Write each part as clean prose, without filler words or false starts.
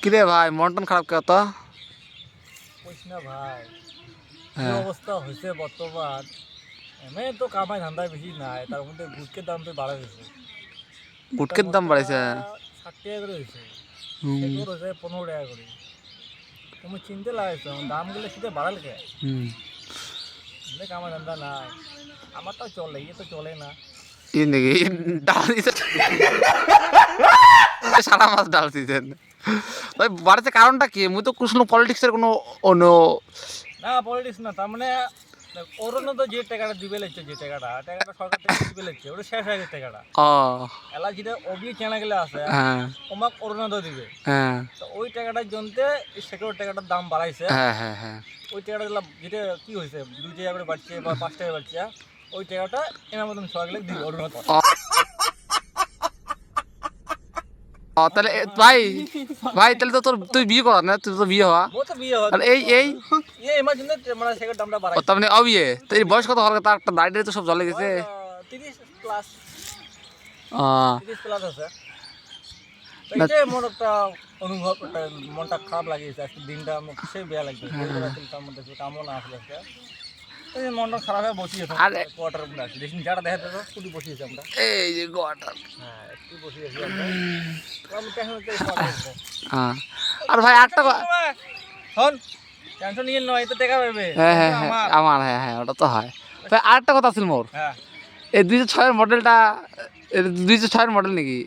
কিরে ভাই মন টন খারাপ কে তো না ভাই যে অবস্থা হয়েছে বর্তমান এমনি তো কামাই ধান্দা বেশি নাই তার মধ্যে গুটকের দাম তো বাড়া গেছে গুটকের দাম বাড়াইছে 60 টাকা করে হয়েছে সেগুলো হয়েছে 15 টাকা করে তুমি চিনতে লাগাইছো দামগুলো সেটা বাড়াল কে এমনি কামাই ধান্দা নাই আমারটাও চলে ইয়ে তো চলে না নাকি ডাল দিছে সারা মাস ডাল দিছেন ভাই বাড়াতে কারণটা কি মুই তো কোনো পলিটিক্সের কোনো অন্য না পলিটিক্স না তার মানে অরণ্য তো যে টাকাটা দিবে লাগছে যে টাকাটা সরকার থেকে দিবে লাগছে ওটা শেষ হয়ে গেছে টাকাটা এলা যেটা অবি কেনা গেলে আছে তোমাক অরণ্য তো দিবে তো ওই টাকাটার জন্য সেকেন্ড টাকাটার দাম বাড়াইছে ওই টাকাটা যেটা কি হয়েছে 2 টাকা করে বাড়ছে বা 5 টাকা বাড়ছে ওই টাকাটা এনার মতন সবাই গেলে দিবে অরণ্য তাহলে ভাই ভাই তাহলে তো তোর তুই বিয়ে কর না তুই তো বিয়ে হওয়া এই এই তার মানে অবিয়ে তো এই বয়স কত হওয়ার তার একটা দাড়ি তো সব জ্বলে গেছে 30 প্লাস 30 প্লাস আছে এইটা মোর একটা অনুভব একটা মনটা খারাপ লাগিয়েছে আজকে দিনটা আমার খুশি বেয়া লাগছে তার মধ্যে কামও না আসলে এই মনটা খারাপ হয়ে বসে আছে কোয়ার্টার রুমে আছে দেখুন যারা দেখা যাচ্ছে কুটি বসে আছে আমরা এই যে কোয়ার্টার হ্যাঁ একটু বসে আছি আমরা আর ভাই আটটা হন টেনশন নিয়ে নয় তো টাকা পাবে আমার হ্যাঁ ওটা তো হয় ভাই আরেকটা কথা ছিল মোর এই 2006 এর মডেলটা 2006 এর মডেল নাকি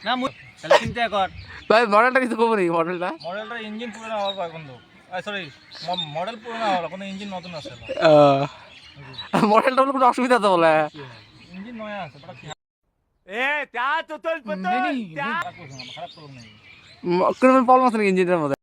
না তাহলে চিন্তা কর ভাই মডেলটা কিছু কব নাকি মডেলটা ইঞ্জিন পুরনো হওয়ার পর কিন্তু সরি মডেল পুরনো হওয়ার কোনো ইঞ্জিন নতুন আছে মডেলটা বলে কোনো অসুবিধা তো বলে ইঞ্জিন নয়া আছে বড় কি এ তা তো তোর খারাপ করব না কোনো প্রবলেম আছে নাকি ইঞ্জিনের মধ্যে